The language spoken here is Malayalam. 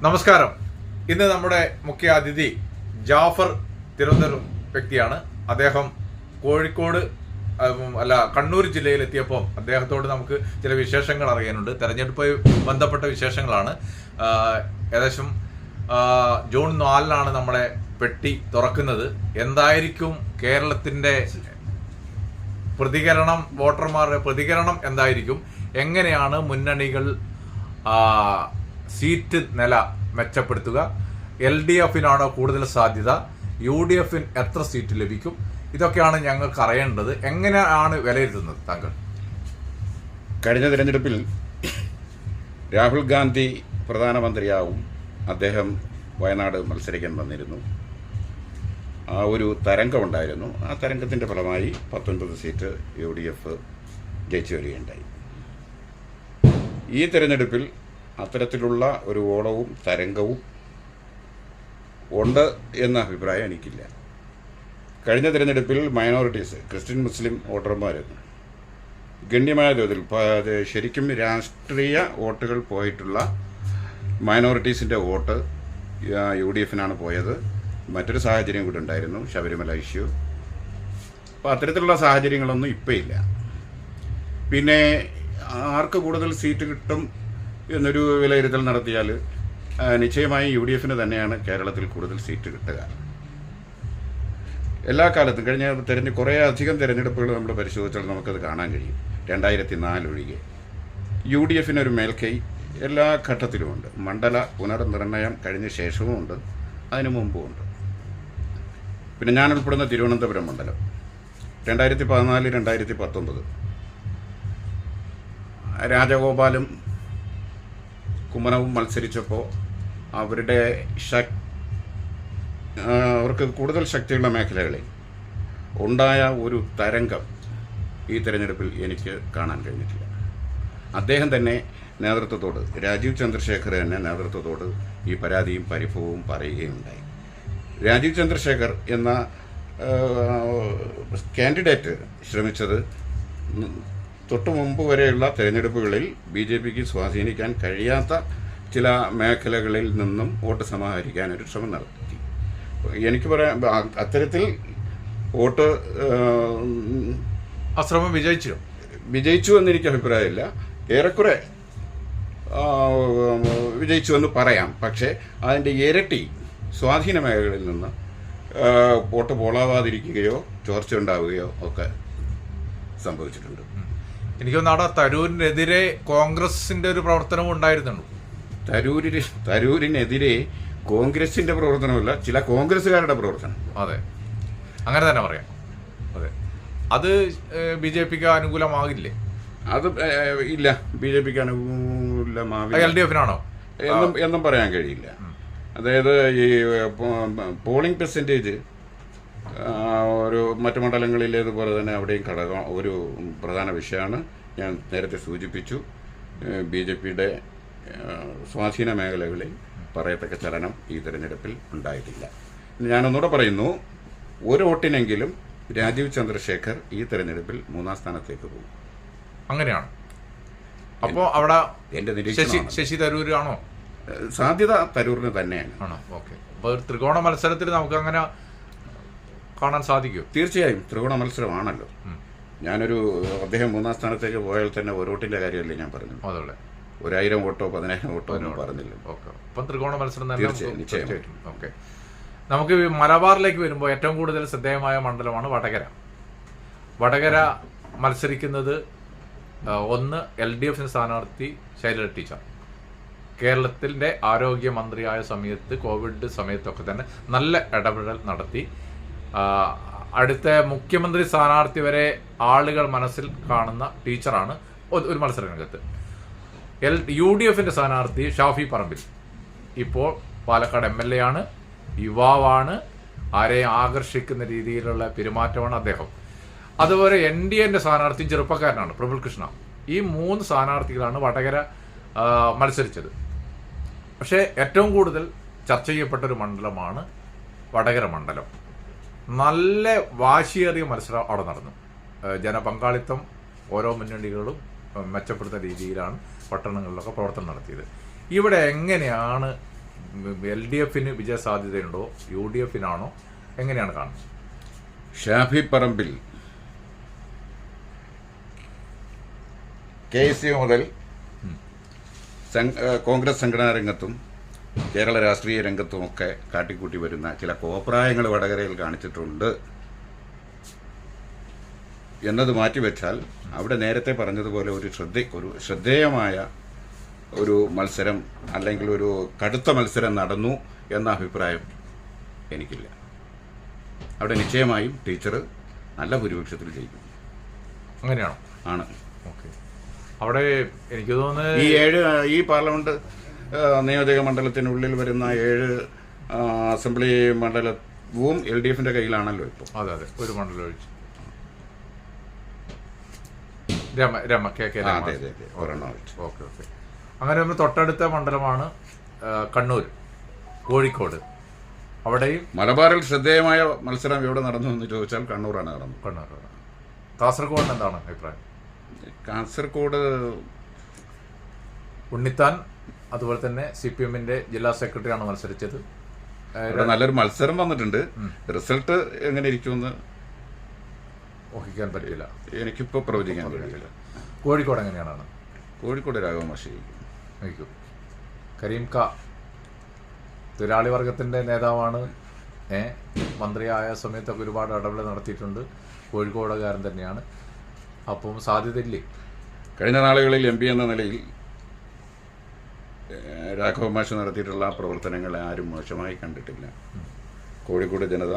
നമസ്കാരം. ഇന്ന് നമ്മുടെ മുഖ്യ അതിഥി ജാഫർ തിരുവനന്തപുരം വ്യക്തിയാണ്. അദ്ദേഹം കോഴിക്കോട് കണ്ണൂർ ജില്ലയിലെത്തിയപ്പോൾ അദ്ദേഹത്തോട് നമുക്ക് ചില വിശേഷങ്ങൾ അറിയാനുണ്ട്. തെരഞ്ഞെടുപ്പുമായി ബന്ധപ്പെട്ട വിശേഷങ്ങളാണ്. ഏകദേശം ജൂൺ 4 നമ്മുടെ പെട്ടി തുറക്കുന്നത്. എന്തായിരിക്കും കേരളത്തിൻ്റെ പ്രതികരണം, വോട്ടർമാരുടെ പ്രതികരണം എന്തായിരിക്കും? എങ്ങനെയാണ് മുന്നണികൾ സീറ്റ് നില മെച്ചപ്പെടുത്തുക? LDF-നാണോ കൂടുതൽ സാധ്യത? UDF-ന് എത്ര സീറ്റ് ലഭിക്കും? ഇതൊക്കെയാണ് ഞങ്ങൾക്ക് അറിയേണ്ടത്. എങ്ങനെയാണ് വിലയിരുത്തുന്നത് താങ്കൾ? കഴിഞ്ഞ തിരഞ്ഞെടുപ്പിൽ രാഹുൽ ഗാന്ധി പ്രധാനമന്ത്രിയാവും. അദ്ദേഹം വയനാട് മത്സരിക്കാൻ വന്നിരുന്നു. ആ ഒരു തരംഗമുണ്ടായിരുന്നു. ആ തരംഗത്തിൻ്റെ ഫലമായി 19 സീറ്റ് UDF ജയിച്ചു വരികയുണ്ടായി. ഈ തിരഞ്ഞെടുപ്പിൽ അത്തരത്തിലുള്ള ഒരു ഓളവും തരംഗവും ഉണ്ട് എന്ന അഭിപ്രായം എനിക്കില്ല. കഴിഞ്ഞ തിരഞ്ഞെടുപ്പിൽ മൈനോറിറ്റീസ്, ക്രിസ്ത്യൻ മുസ്ലിം വോട്ടർമാർ ഗണ്യമായ തോതിൽ ശരിക്കും രാഷ്ട്രീയ വോട്ടുകൾ പോയിട്ടുള്ള മൈനോറിറ്റീസിൻ്റെ വോട്ട് UDF-നാണ് പോയത്. മറ്റൊരു സാഹചര്യം കൂടി ഉണ്ടായിരുന്നു, ശബരിമല ഇഷ്യൂ. അപ്പോൾ അത്തരത്തിലുള്ള സാഹചര്യങ്ങളൊന്നും ഇപ്പോൾ ഇല്ല. പിന്നെ ആർക്ക് കൂടുതൽ സീറ്റ് കിട്ടും എന്നൊരു വിലയിരുത്തൽ നടത്തിയാൽ നിശ്ചയമായും UDF-ന് തന്നെയാണ് കേരളത്തിൽ കൂടുതൽ സീറ്റ് കിട്ടുക. എല്ലാ കാലത്തും കഴിഞ്ഞ കുറേ അധികം തിരഞ്ഞെടുപ്പുകൾ നമ്മൾ പരിശോധിച്ചാൽ നമുക്കത് കാണാൻ കഴിയും. 2004 ഒഴികെ UDF-ന് ഒരു മേൽക്കൈ എല്ലാ ഘട്ടത്തിലുമുണ്ട്. മണ്ഡല പുനർനിർണയം കഴിഞ്ഞ ശേഷവുമുണ്ട്, അതിനു മുമ്പുമുണ്ട്. പിന്നെ ഞാൻ ഉൾപ്പെടുന്ന തിരുവനന്തപുരം മണ്ഡലം 2014, 2019 രാജഗോപാലും കുമ്മനവും മത്സരിച്ചപ്പോൾ അവർക്ക് കൂടുതൽ ശക്തിയുള്ള മേഖലകളിൽ ഉണ്ടായ ഒരു തരംഗം ഈ തിരഞ്ഞെടുപ്പിൽ എനിക്ക് കാണാൻ കഴിഞ്ഞിട്ടില്ല. അദ്ദേഹം തന്നെ നേതൃത്വത്തോട്, രാജീവ് ചന്ദ്രശേഖർ തന്നെ നേതൃത്വത്തോട് ഈ പരാതിയും പരിഭവവും പറയുകയുണ്ടായി. രാജീവ് ചന്ദ്രശേഖർ എന്ന കാൻഡിഡേറ്റ് ശ്രമിച്ചത് തൊട്ടു മുമ്പ് വരെയുള്ള തിരഞ്ഞെടുപ്പുകളിൽ BJPക്ക് സ്വാധീനിക്കാൻ കഴിയാത്ത ചില മേഖലകളിൽ നിന്നും വോട്ട് സമാഹരിക്കാനൊരു ശ്രമം നടത്തി. എനിക്ക് പറയാം, അത്തരത്തിൽ വോട്ട് ആ ശ്രമം വിജയിച്ചു എന്നെനിക്ക് അഭിപ്രായമില്ല. ഏറെക്കുറെ വിജയിച്ചു എന്ന് പറയാം. പക്ഷേ അതിൻ്റെ ഇരട്ടി സ്വാധീന മേഖലകളിൽ നിന്ന് വോട്ട് പോളാവാതിരിക്കുകയോ ചോർച്ച ഉണ്ടാവുകയോ ഒക്കെ സംഭവിച്ചിട്ടുണ്ട്. എനിക്കൊന്ന് അവിടെ തരൂരിനെതിരെ കോൺഗ്രസിന്റെ ഒരു പ്രവർത്തനവും ഉണ്ടായിരുന്നുള്ളൂ. തരൂരിനെതിരെ കോൺഗ്രസിന്റെ പ്രവർത്തനമല്ല, ചില കോൺഗ്രസ്സുകാരുടെ പ്രവർത്തനം. അതെ, അങ്ങനെ തന്നെ പറയാം. അതെ, അത് BJPക്ക് അനുകൂലമാകില്ലേ? അത് ഇല്ല, BJPക്ക് അനുകൂലമാവില്ല. LDF-നാണോ എന്നും പറയാൻ കഴിയില്ല. അതായത് ഈ പോളിംഗ് പെർസെൻറ്റേജ് ഒരു മറ്റു മണ്ഡലങ്ങളിലേതുപോലെ തന്നെ അവിടെയും ഘടകം ഒരു പ്രധാന വിഷയമാണ്. ഞാൻ നേരത്തെ സൂചിപ്പിച്ചു, BJPയുടെ സ്വാധീന മേഖലകളിൽ പറയത്തക്ക ചലനം ഈ തിരഞ്ഞെടുപ്പിൽ ഉണ്ടായിട്ടില്ല. ഞാനൊന്നുകൂടെ പറയുന്നു, ഒരു വോട്ടിനെങ്കിലും രാജീവ് ചന്ദ്രശേഖർ ഈ തിരഞ്ഞെടുപ്പിൽ 3-ാം സ്ഥാനത്തേക്ക് പോകും. അങ്ങനെയാണ്. അപ്പോൾ അവിടെ എൻ്റെ നിരീക്ഷണം ശശി തരൂർ ആണോ? സാധ്യത തരൂരിന് തന്നെയാണ്. ആണോ? ഓക്കെ. അപ്പോൾ ഒരു ത്രികോണ മത്സരത്തിൽ നമുക്ക് അങ്ങനെ കാണാൻ സാധിക്കും. തീർച്ചയായും ത്രികോണ മത്സരമാണല്ലോ. അദ്ദേഹം 3-ാം സ്ഥാനത്തേക്ക് പോയാൽ തന്നെ ഒരു വോട്ടിന്റെ കാര്യമല്ലേ ഞാൻ പറഞ്ഞു. അതല്ലേ, 1000 വോട്ടോ 10,000 വോട്ടോ ഒന്നും പറഞ്ഞില്ല. ഓക്കെ. അപ്പം ത്രികോണ മത്സരം തന്നെ തീർച്ചയായും. ഓക്കെ. നമുക്ക് മലബാറിലേക്ക് വരുമ്പോൾ ഏറ്റവും കൂടുതൽ ശ്രദ്ധേയമായ മണ്ഡലമാണ് വടകര. വടകര മത്സരിക്കുന്നത് ഒന്ന് LDF സ്ഥാനാർത്ഥി ശൈലജ ടീച്ചർ. കേരളത്തിൻ്റെ ആരോഗ്യമന്ത്രിയായ സമയത്ത്, കോവിഡ് സമയത്തൊക്കെ തന്നെ നല്ല ഇടപെടൽ നടത്തി. അടുത്ത മുഖ്യമന്ത്രി സ്ഥാനാർത്ഥി വരെ ആളുകൾ മനസ്സിൽ കാണുന്ന ടീച്ചറാണ് ഒരു മത്സര രംഗത്ത്. UDF സ്ഥാനാർത്ഥി ഷാഫി പറമ്പിൽ ഇപ്പോൾ പാലക്കാട് MLA ആണ്, യുവാവാണ്, ആരെയും ആകർഷിക്കുന്ന രീതിയിലുള്ള പെരുമാറ്റമാണ് അദ്ദേഹം. അതുപോലെ NDA സ്ഥാനാർത്ഥി ചെറുപ്പക്കാരനാണ്, പ്രഫുൽ കൃഷ്ണ. ഈ 3 സ്ഥാനാർത്ഥികളാണ് വടകര മത്സരിച്ചത്. പക്ഷേ ഏറ്റവും കൂടുതൽ ചർച്ച ചെയ്യപ്പെട്ട ഒരു മണ്ഡലമാണ് വടകര മണ്ഡലം. നല്ല വാശിയേറിയ മത്സരം അവിടെ നടന്നു. ജനപങ്കാളിത്തം ഓരോ മുന്നണികളും മെച്ചപ്പെടുത്തുന്ന രീതിയിലാണ് പട്ടണങ്ങളിലൊക്കെ പ്രവർത്തനം നടത്തിയത്. ഇവിടെ എങ്ങനെയാണ് LDF വിജയ സാധ്യതയുണ്ടോ, UDF എങ്ങനെയാണ് കാണുന്നത്? ഷാഫി പറമ്പിൽ KSU മുതൽ കോൺഗ്രസ് സംഘടനാ രംഗത്തും കേരള രാഷ്ട്രീയ രംഗത്തുമൊക്കെ കാട്ടിക്കൂട്ടി വരുന്ന ചില കോപ്രായങ്ങൾ വടകരയിൽ കാണിച്ചിട്ടുണ്ട് എന്നത് മാറ്റിവെച്ചാൽ അവിടെ നേരത്തെ പറഞ്ഞതുപോലെ ഒരു ശ്രദ്ധേയമായ ഒരു മത്സരം അല്ലെങ്കിൽ ഒരു കടുത്ത മത്സരം നടന്നു എന്ന അഭിപ്രായം എനിക്കില്ല. അവിടെ നിശ്ചയമായും ടീച്ചർ നല്ല ഭൂരിപക്ഷത്തിൽ ജയിക്കും. അങ്ങനെയാണോ? ആണ്. ഓക്കെ. അവിടെ എനിക്ക് തോന്നുന്നത് ഈ പാർലമെന്റ് നിയോജക മണ്ഡലത്തിനുള്ളിൽ വരുന്ന 7 അസംബ്ലി മണ്ഡലവും LDFന്റെ കയ്യിലാണല്ലോ ഇപ്പോൾ. അതെ അതെ, ഒരു മണ്ഡലം ഒഴിച്ച്. Okay okay. അങ്ങനെ നമ്മൾ തൊട്ടടുത്ത മണ്ഡലമാണ് കണ്ണൂർ, കോഴിക്കോട്. അവിടെയും മലബാറിൽ ശ്രദ്ധേയമായ മത്സരം എവിടെ നടന്നു എന്ന് ചോദിച്ചാൽ കണ്ണൂരാണ് നടന്നത്. കണ്ണൂർ. കാസർഗോഡ് എന്താണ് അഭിപ്രായം? കാസർഗോഡ് ഉണ്ണിത്താൻ അതുപോലെ തന്നെ CPMന്റെ ജില്ലാ സെക്രട്ടറിയാണ് മത്സരിച്ചത്. നല്ലൊരു മത്സരം വന്നിട്ടുണ്ട്. റിസൾട്ട് എങ്ങനെ ഇരിക്കുമെന്ന് ഊഹിക്കാൻ പറ്റില്ല, എനിക്കിപ്പോൾ പ്രവചിക്കാൻ കഴിയില്ല. കോഴിക്കോട് എങ്ങനെയാണ്? കോഴിക്കോട് രാഘവമാഷി ജയിക്കും. കരീം ക തൊഴിലാളി വർഗത്തിൻ്റെ നേതാവാണ്. മന്ത്രിയായ സമയത്തൊക്കെ ഒരുപാട് ഇടപെടൽ നടത്തിയിട്ടുണ്ട്. കോഴിക്കോടുകാരൻ തന്നെയാണ്. അപ്പം സാധ്യതയില്ലേ? കഴിഞ്ഞ നാളുകളിൽ MP എന്ന നിലയിൽ രാഘവമാഷ് നടത്തിയിട്ടുള്ള പ്രവർത്തനങ്ങളെ ആരും മോശമായി കണ്ടിട്ടില്ല. കോഴിക്കോട് ജനത